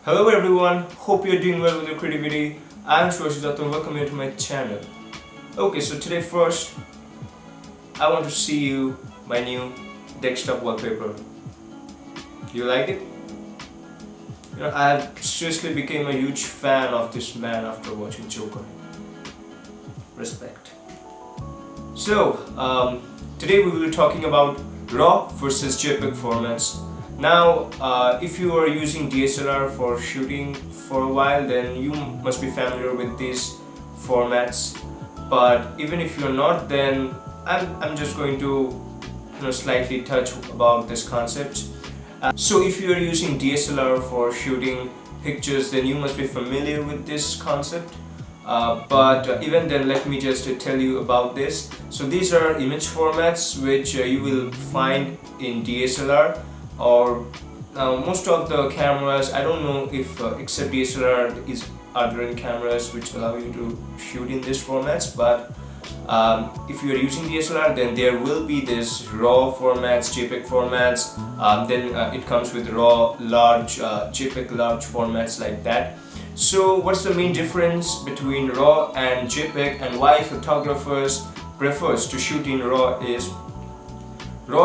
Hello everyone, hope you're doing well with your creativity. I'm Shwashidat and welcome you to my channel. Okay, so today first, I want to see you my new desktop wallpaper. Do you like it? I seriously became a huge fan of this man after watching Joker. Respect. So, today we will be talking about RAW versus JPEG formats. Now, if you are using DSLR for shooting for a while, then you must be familiar with these formats. But even if you're not, then I'm just going to slightly touch about this concept. So if you are using DSLR for shooting pictures, then you must be familiar with this concept. But even then, let me just tell you about this. So these are image formats which you will find in DSLR or most of the cameras. I don't know if except DSLR is other cameras which allow you to shoot in these formats, but if you are using DSLR, then there will be this RAW formats, JPEG formats, then it comes with RAW large, JPEG large formats like that. So what's the main difference between RAW and JPEG, and why photographers prefers to shoot in RAW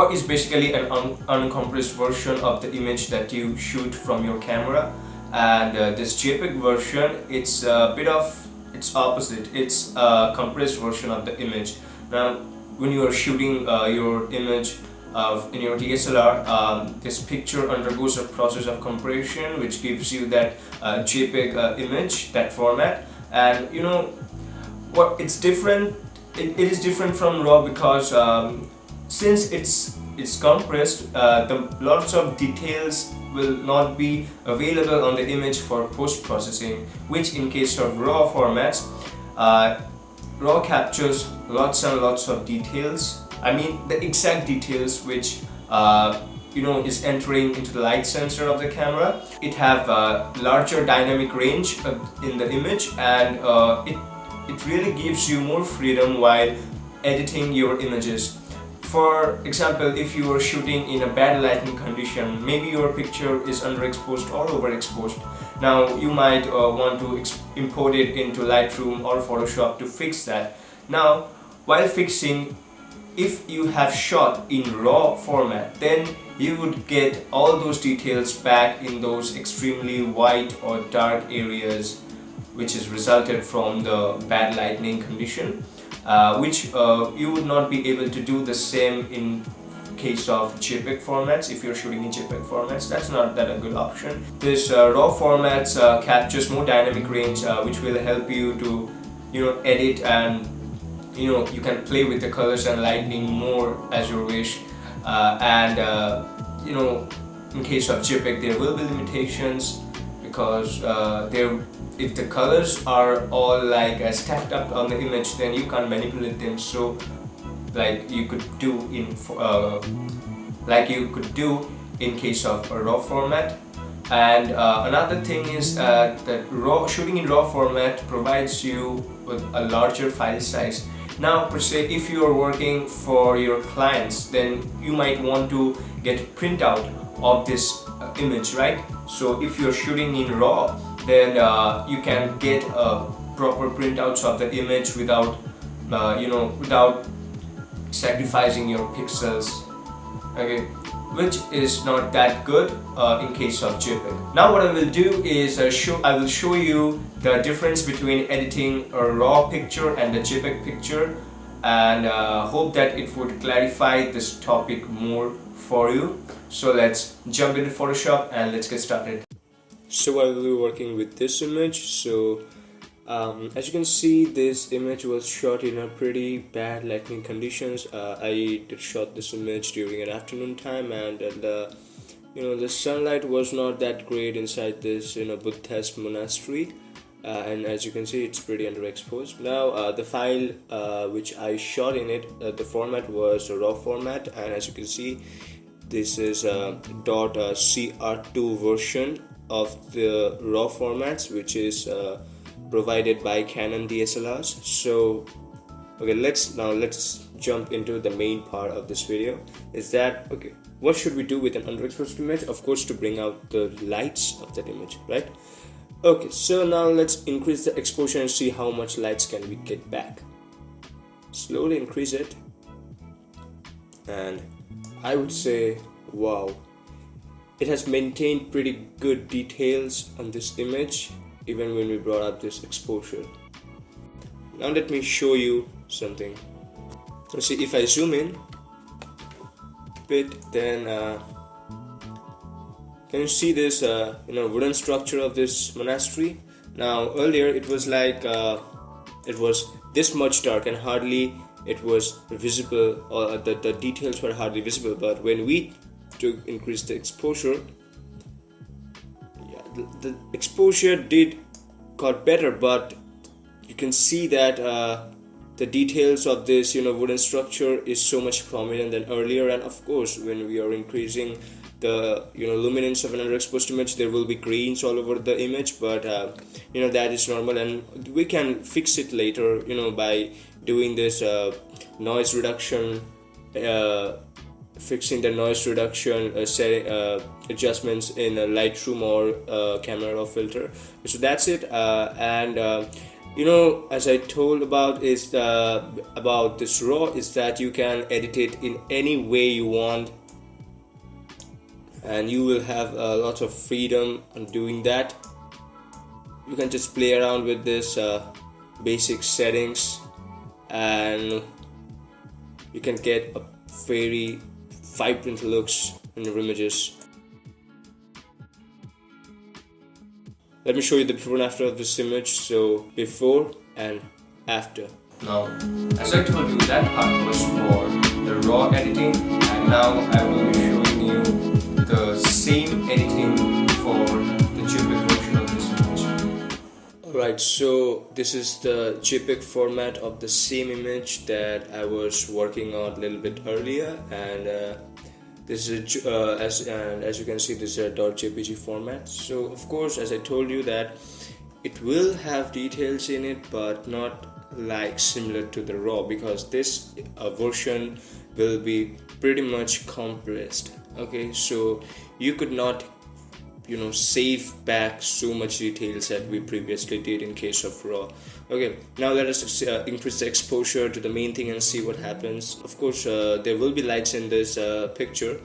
is basically an uncompressed version of the image that you shoot from your camera, and this JPEG version, it's a bit of its opposite. It's a compressed version of the image. Now when you are shooting your image in your DSLR, this picture undergoes a process of compression which gives you that JPEG image, that format. And what it's different, it is different from RAW because since it's compressed, the lots of details will not be available on the image for post-processing, which in case of RAW formats, RAW captures lots and lots of details. I mean the exact details which is entering into the light sensor of the camera. It have a larger dynamic range in the image, and it really gives you more freedom while editing your images. For example, if you are shooting in a bad lighting condition, maybe your picture is underexposed or overexposed. Now you might want to import it into Lightroom or Photoshop to fix that. Now while fixing, if you have shot in RAW format, then you would get all those details back in those extremely white or dark areas which is resulted from the bad lighting condition. Which you would not be able to do the same in case of JPEG formats. If you're shooting in JPEG formats, that's not that a good option. This RAW formats captures more dynamic range, which will help you to edit, and you can play with the colors and lighting more as you wish. And in case of JPEG, there will be limitations because if the colors are all like stacked up on the image, then you can't manipulate them so like you could do in case of a RAW format. And another thing is that shooting in RAW format provides you with a larger file size. Now per se, if you are working for your clients, then you might want to get printout of this image, right? So if you're shooting in RAW, then you can get proper printouts of the image without without sacrificing your pixels, okay, which is not that good in case of JPEG. Now what I will do is I will show you the difference between editing a RAW picture and a JPEG picture, and hope that it would clarify this topic more for you. So let's jump into Photoshop and let's get started. So I will be working with this image. So as you can see, this image was shot in a pretty bad lighting conditions. I did shot this image during an afternoon time, and the sunlight was not that great inside this Buddhist monastery, and as you can see, it's pretty underexposed. Now the file which I shot in it, the format was a RAW format, and as you can see, this is a .cr2 version of the RAW formats, which is provided by Canon DSLRs. So okay, let's jump into the main part of this video, is that okay, what should we do with an underexposed image? Of course, to bring out the lights of that image, right? Okay, so now let's increase the exposure and see how much lights can we get back. Slowly increase it, and I would say, wow, it has maintained pretty good details on this image even when we brought up this exposure. Now let me show you something. Let's see, if I zoom in a bit, then can you see this wooden structure of this monastery? Now earlier it was like it was this much dark and hardly it was visible, or the details were hardly visible. But when we increase the exposure, the exposure got better, but you can see that the details of this wooden structure is so much prominent than earlier. And of course, when we are increasing the luminance of an underexposed image, there will be grains all over the image, but that is normal, and we can fix it later by doing this noise reduction, fixing the noise reduction setting adjustments in Lightroom or Camera Raw filter. So that's it. And as I told about about this RAW, is that you can edit it in any way you want, and you will have a lot of freedom on doing that. You can just play around with this basic settings, and you can get a very vibrant looks in your images. Let me show you the before and after of this image. So before and after. Now, as I told you, that part was for the raw editing, and now I will be showing you the same editing for the JPEG version of this image. Alright, so this is the JPEG format of the same image that I was working on a little bit earlier, and this is as you can see, this is a .jpg format. So of course, as I told you, that it will have details in it, but not like similar to the raw, because this version will be pretty much compressed. Okay, so you could not save back so much details that we previously did in case of raw. Okay, now let us increase the exposure to the main thing and see what happens. Of course, there will be lights in this picture,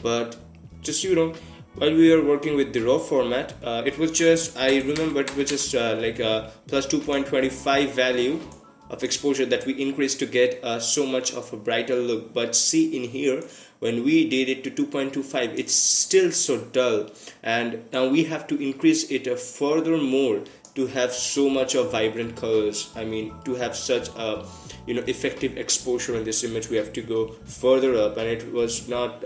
but just while we are working with the raw format, it was just, I remember it was just like a plus 2.25 value of exposure that we increased to get so much of a brighter look. But see in here, when we did it to 2.25, it's still so dull, and now we have to increase it further more to have so much of vibrant colors. I mean, to have such a effective exposure in this image, we have to go further up, and it was not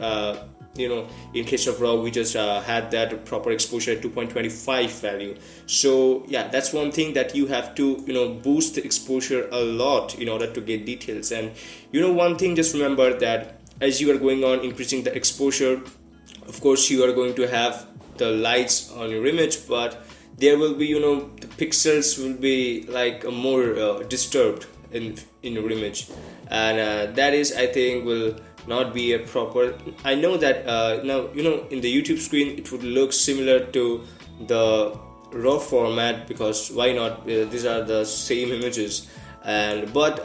in case of raw, we just had that proper exposure at 2.25 value. So yeah, that's one thing that you have to boost the exposure a lot in order to get details. And one thing, just remember that as you are going on increasing the exposure, of course you are going to have the lights on your image, but there will be the pixels will be like more disturbed in your image, and that is, I think, will not be a proper. I know that now in the YouTube screen it would look similar to the raw format, because why not, these are the same images. But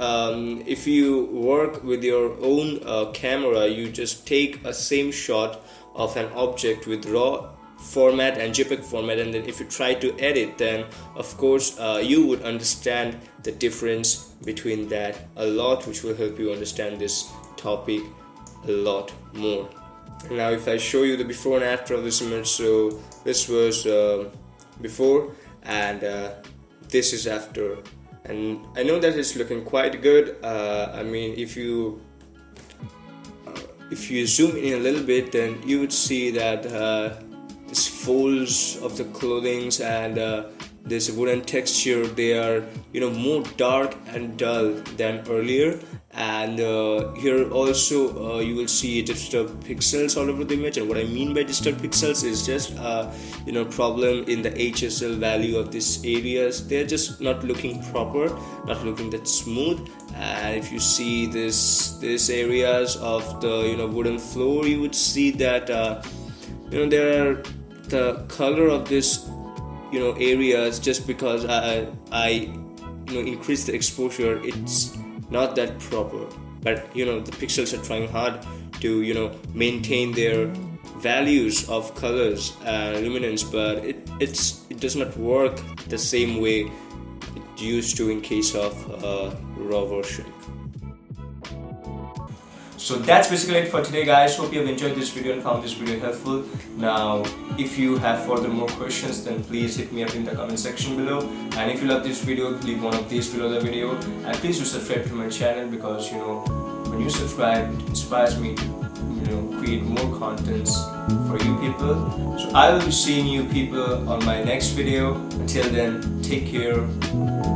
if you work with your own camera, you just take a same shot of an object with raw format and JPEG format, and then if you try to edit, then of course you would understand the difference between that a lot, which will help you understand this topic a lot more. Now if I show you the before and after of this image, so this was before, and this is after, and I know that it's looking quite good. I mean, if you zoom in a little bit, then you would see that these folds of the clothings and this wooden texture, they are more dark and dull than earlier, and here also you will see disturbed pixels all over the image. And what I mean by disturbed pixels is just problem in the HSL value of these areas. They're just not looking proper, not looking that smooth. And if you see this areas of the wooden floor, you would see that there are the color of this areas. Just because I increase the exposure, it's not that proper. But the pixels are trying hard to maintain their values of colors and luminance, but it does not work the same way it used to in case of raw version. So that's basically it for today, guys. Hope you have enjoyed this video and found this video helpful. Now, if you have further more questions, then please hit me up in the comment section below. And if you love this video, leave one of these below the video. And please do subscribe to my channel, because when you subscribe, it inspires me to create more contents for you people. So I will be seeing you people on my next video. Until then, take care.